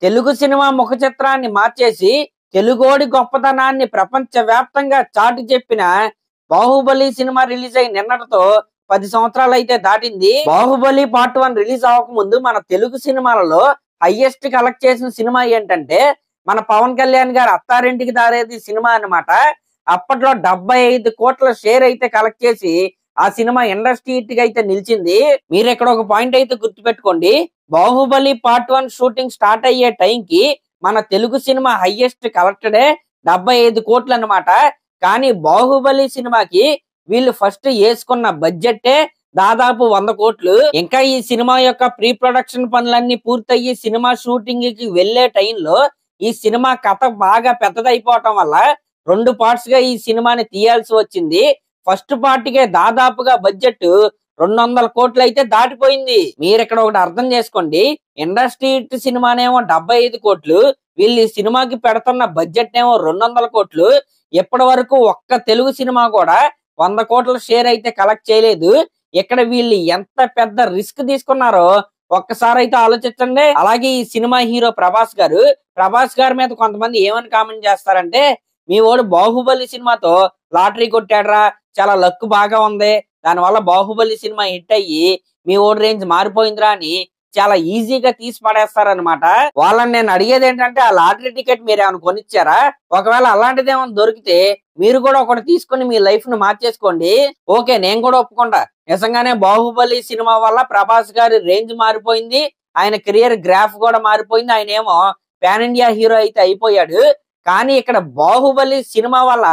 Telugu cinema ముఖ చిత్రాన్ని మార్చేసి తెలుగోడి గొప్పతనాన్ని ప్రపంచ వ్యాప్తంగా చాటి చెప్పిన బాహుబలి సినిమా రిలీజ్ అయి నిన్నటితో 10 సంవత్సరాలు అయితే దాటింది. బాహుబలి పార్ట్ 1 రిలీజ్ అవ్వక ముందు మన తెలుగు సినిమాలలో హైయెస్ట్ కలెక్ట్ చేసిన సినిమా ఏంటంటే మన పవన్ కళ్యాణ్ గారు అత్తారింటికి దారేది సినిమా అన్నమాట. అప్పట్లో 75 కోట్ల షేర్ అయితే కలెక్ట్ చేసి ఆ సినిమా ఇండస్ట్రీ హిట్ గా అయితే నిలిచింది. మీరు ఇక్కడ ఒక పాయింట్ అయితే గుర్తుపెట్టుకోండి, బాహుబలి పార్ట్ 1 షూటింగ్ స్టార్ట్ అయ్యే టైంకి మన తెలుగు సినిమా హైయెస్ట్ కలెక్టెడే 75 కోట్లు అన్నమాట. కానీ బాహుబలి సినిమాకి వీళ్ళు ఫస్ట్ వేసుకున్న బడ్జెట్టే దాదాపు 100 కోట్లు. ఇంకా ఈ సినిమా యొక్క ప్రీ ప్రొడక్షన్ పనులన్నీ పూర్తయ్యి సినిమా షూటింగ్ కి వెళ్లే టైంలో ఈ సినిమా కథ బాగా పెద్దదైపోవటం వల్ల 2 పార్ట్స్ గా ఈ సినిమాని తీయాల్సి వచ్చింది. ఫస్ట్ పార్ట్ కే దాదాపుగా బడ్జెట్ 200 కోట్లు అయితే దాటిపోయింది. మీరు ఇక్కడ ఒకటి అర్థం చేసుకోండి, ఇండస్ట్రీ హిట్ సినిమానేమో 75 కోట్లు, వీళ్ళు ఈ సినిమాకి పెడుతున్న బడ్జెట్ ఏమో 200 కోట్లు. ఇప్పటి వరకు ఒక్క తెలుగు సినిమా కూడా 100 కోట్ల షేర్ అయితే కలెక్ట్ చేయలేదు. ఇక్కడ వీళ్ళు ఎంత పెద్ద రిస్క్ తీసుకున్నారో ఒక్కసారి అయితే ఆలోచించండి. అలాగే ఈ సినిమా హీరో ప్రభాస్ గారి మీద కొంతమంది ఏమని కామెంట్ చేస్తారంటే, మీ వాడు బాహుబలి సినిమాతో లాటరీ కొట్టాడ్రా, చాలా లక్ బాగా ఉంది, దానివల్ల బాహుబలి సినిమా హిట్ అయ్యి మీ ఓడి రేంజ్ మారిపోయిందిరా అని చాలా ఈజీగా తీసి పడేస్తారనమాట. వాళ్ళని నేను అడిగేది ఏంటంటే, ఆ లాటరీ టికెట్ మీరు ఏమైనా కొనిచ్చారా? ఒకవేళ అలాంటిది ఏమైనా దొరికితే మీరు కూడా ఒకటి తీసుకుని మీ లైఫ్ ను మార్చేసుకోండి. ఓకే, నేను కూడా ఒప్పుకుంటా, నిజంగానే బాహుబలి సినిమా వల్ల ప్రభాస్ గారి రేంజ్ మారిపోయింది, ఆయన కెరియర్ గ్రాఫ్ కూడా మారిపోయింది, ఆయన ఏమో పాన్ ఇండియా హీరో అయితే అయిపోయాడు. కానీ ఇక్కడ బాహుబలి సినిమా వల్ల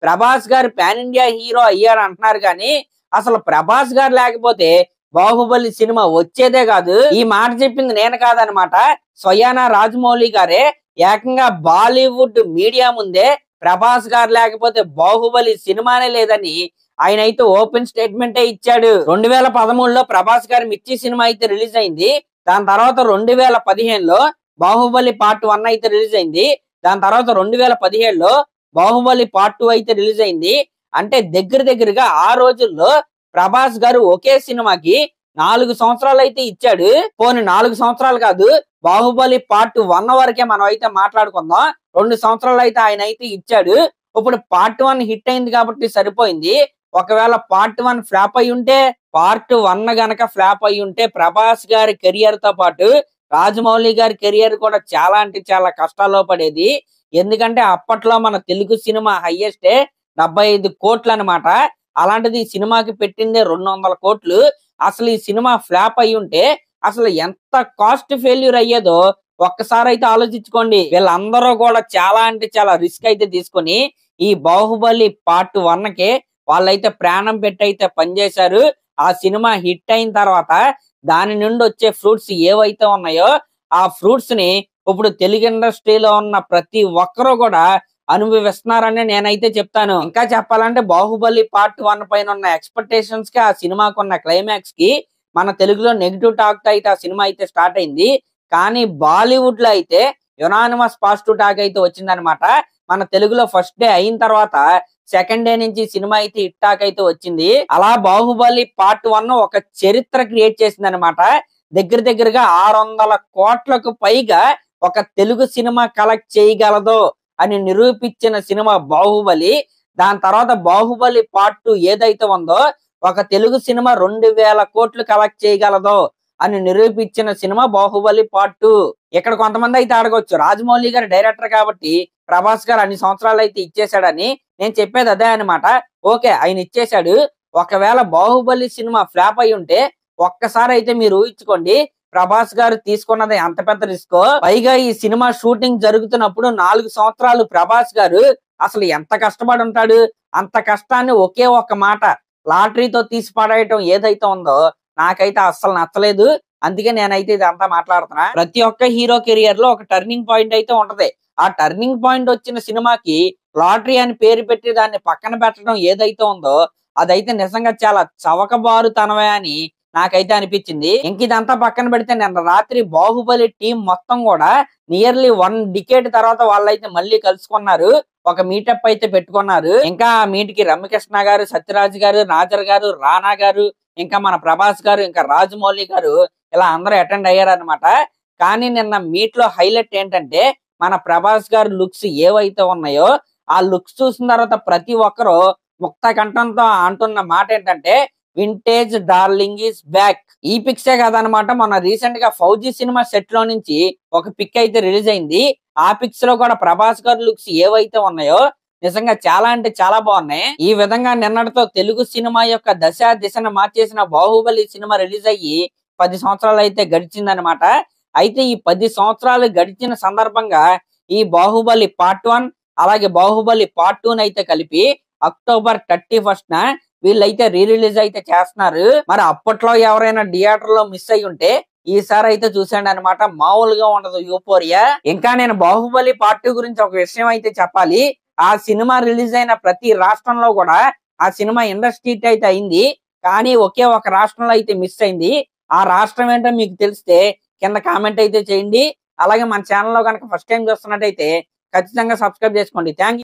ప్రభాస్ గారు పాన్ ఇండియా హీరో అయ్యారు అంటున్నారు, కానీ అసలు ప్రభాస్ గారు లేకపోతే బాహుబలి సినిమా వచ్చేదే కాదు. ఈ మాట చెప్పింది నేను కాదనమాట, స్వయానా రాజమౌళి గారే ఏకంగా బాలీవుడ్ మీడియా ముందే ప్రభాస్ గారు లేకపోతే బాహుబలి సినిమానే లేదని ఆయన అయితే ఓపెన్ స్టేట్మెంటే ఇచ్చాడు. 2013లో ప్రభాస్ గారి మిర్చి సినిమా అయితే రిలీజ్ అయింది. దాని తర్వాత 2015లో బాహుబలి పార్ట్ 1 అయితే రిలీజ్ అయింది. దాని తర్వాత 2017లో బాహుబలి పార్ట్ 2 అయితే రిలీజ్ అయింది. అంటే దగ్గరగా ఆ రోజుల్లో ప్రభాస్ గారు ఒకే సినిమాకి 4 సంవత్సరాలు అయితే ఇచ్చాడు. పోనీ 4 సంవత్సరాలు కాదు, బాహుబలి పార్ట్ 1 వరకే మనం అయితే మాట్లాడుకుందాం, 2 సంవత్సరాలు అయితే ఆయన అయితే ఇచ్చాడు. ఇప్పుడు పార్ట్ 1 హిట్ అయింది కాబట్టి సరిపోయింది. ఒకవేళ పార్ట్ 1 ఫ్లాప్ అయి ఉంటే, పార్ట్ 1 గనక ఫ్లాప్ అయి ఉంటే ప్రభాస్ గారి కెరియర్ తో పాటు రాజమౌళి గారి కెరియర్ కూడా చాలా అంటే చాలా కష్టాల్లో పడేది. ఎందుకంటే అప్పట్లో మన తెలుగు సినిమా హైయెస్టే 75 కోట్లు అనమాట. అలాంటిది ఈ సినిమాకి పెట్టిందే 200 కోట్లు. అసలు ఈ సినిమా ఫ్లాప్ అయి ఉంటే అసలు ఎంత కాస్ట్ ఫెయిల్యూర్ అయ్యేదో ఒక్కసారి అయితే ఆలోచించుకోండి. వీళ్ళందరూ కూడా చాలా అంటే చాలా రిస్క్ అయితే తీసుకొని ఈ బాహుబలి పార్ట్ 1 కే వాళ్ళైతే ప్రాణం పెట్టి అయితే పనిచేశారు. ఆ సినిమా హిట్ అయిన తర్వాత దాని నుండి వచ్చే ఫ్రూట్స్ ఏవైతే ఉన్నాయో ఆ ఫ్రూట్స్ ని ఇప్పుడు తెలుగు ఇండస్ట్రీలో ఉన్న ప్రతి ఒక్కరూ కూడా అనుభవిస్తున్నారని నేనైతే చెప్తాను. ఇంకా చెప్పాలంటే బాహుబలి పార్ట్ 1 పైన ఉన్న ఎక్స్పెక్టేషన్స్ కి ఆ సినిమాకు ఉన్న క్లైమాక్స్ కి మన తెలుగులో నెగిటివ్ టాక్ తో అయితే ఆ సినిమా అయితే స్టార్ట్ అయింది. కానీ బాలీవుడ్ లో అయితే యునానిమస్ పాజిటివ్ టాక్ అయితే వచ్చిందనమాట. మన తెలుగులో ఫస్ట్ డే అయిన తర్వాత సెకండ్ డే నుంచి సినిమా అయితే హిట్ టాక్ అయితే వచ్చింది. అలా బాహుబలి పార్ట్ 1 ఒక చరిత్ర క్రియేట్ చేసింది అనమాట. దగ్గరగా 600 కోట్లకు పైగా ఒక తెలుగు సినిమా కలెక్ట్ చేయగలదు అని నిరూపించిన సినిమా బాహుబలి. దాని తర్వాత బాహుబలి పార్ట్ 2 ఏదైతే ఉందో ఒక తెలుగు సినిమా 2000 కోట్లు కలెక్ట్ చేయగలదు అని నిరూపించిన సినిమా బాహుబలి పార్ట్ 2. ఇక్కడ కొంతమంది అయితే అడగొచ్చు, రాజమౌళి గారు డైరెక్టర్ కాబట్టి ప్రభాస్ గారు అన్ని సంవత్సరాలు అయితే ఇచ్చేసాడని. నేను చెప్పేది అదే అనమాట. ఓకే, ఆయన ఇచ్చేసాడు. ఒకవేళ బాహుబలి సినిమా ఫ్లాప్ అయి ఉంటే ఒక్కసారి అయితే మీరు ఊహించుకోండి, ప్రభాస్ గారు తీసుకున్నది అంత పెద్ద రిస్క్. పైగా ఈ సినిమా షూటింగ్ జరుగుతున్నప్పుడు 4 సంవత్సరాలు ప్రభాస్ గారు అసలు ఎంత కష్టపడి ఉంటాడు. అంత కష్టాన్ని ఒకే ఒక్క మాట లాటరీతో తీసి పడేయటం ఏదైతే ఉందో నాకైతే అస్సలు నచ్చలేదు. అందుకే నేనైతే ఇదంతా మాట్లాడుతున్నా. ప్రతి ఒక్క హీరో కెరియర్ లో ఒక టర్నింగ్ పాయింట్ అయితే ఉంటది. ఆ టర్నింగ్ పాయింట్ వచ్చిన సినిమాకి లాటరీ అని పేరు పెట్టి దాన్ని పక్కన పెట్టడం ఏదైతే ఉందో అదైతే నిజంగా చాలా చవకబారుతనమే అని నాకైతే అనిపించింది. ఇంక ఇదంతా పక్కన పెడితే నిన్న రాత్రి బాహుబలి టీం మొత్తం కూడా నియర్లీ 1 డికేడ్ తర్వాత వాళ్ళైతే మళ్ళీ కలుసుకున్నారు. ఒక మీటప్ అయితే పెట్టుకున్నారు. ఇంకా ఆ మీట్ కి రమ్యకృష్ణ గారు, సత్యరాజ్ గారు, నాజర్ గారు, రానా గారు, ఇంకా మన ప్రభాస్ గారు, ఇంకా రాజమౌళి గారు ఇలా అందరూ అటెండ్ అయ్యారనమాట. కానీ నిన్న మీట్ లో హైలైట్ ఏంటంటే మన ప్రభాస్ గారి లుక్స్ ఏవైతే ఉన్నాయో ఆ లుక్స్ చూసిన తర్వాత ప్రతి ఒక్కరు ముక్త కంఠంతో అంటున్న మాట ఏంటంటే వింటేజ్ డార్లింగ్ ఈస్ బ్యాక్. ఈ పిక్సే కాదనమాట, మొన్న రీసెంట్ గా ఫౌజీ సినిమా సెట్ లో నుంచి ఒక పిక్ అయితే రిలీజ్ అయింది. ఆ పిక్స్ లో కూడా ప్రభాస్ గారి లుక్స్ ఏవైతే ఉన్నాయో నిజంగా చాలా అంటే చాలా బాగున్నాయి. ఈ విధంగా నిన్నటితో తెలుగు సినిమా యొక్క దశ దిశను మార్చేసిన బాహుబలి సినిమా రిలీజ్ అయ్యి 10 సంవత్సరాలు అయితే గడిచిందనమాట. అయితే ఈ 10 సంవత్సరాలు గడిచిన సందర్భంగా ఈ బాహుబలి పార్ట్ 1 అలాగే బాహుబలి పార్ట్ 2 అయితే కలిపి అక్టోబర్ 31న వీళ్ళైతే రీ రిలీజ్ అయితే చేస్తున్నారు. మరి అప్పట్లో ఎవరైనా థియేటర్ లో మిస్ అయ్యి ఉంటే ఈసారి అయితే చూసాండి అనమాట. మామూలుగా ఉండదు యూఫోరియా. ఇంకా నేను బాహుబలి పార్ట్ 2 గురించి ఒక విషయం అయితే చెప్పాలి. ఆ సినిమా రిలీజ్ అయిన ప్రతి రాష్ట్రంలో కూడా ఆ సినిమా ఇండస్ట్రీ అయితే అయింది. కానీ ఒకే ఒక రాష్ట్రంలో అయితే మిస్ అయింది. ఆ రాష్ట్రం ఏంటో మీకు తెలిస్తే కింద కామెంట్ అయితే చేయండి. అలాగే మన ఛానల్లో కనుక ఫస్ట్ టైం చూస్తున్నట్టయితే ఖచ్చితంగా సబ్స్క్రైబ్ చేసుకోండి. Thank you.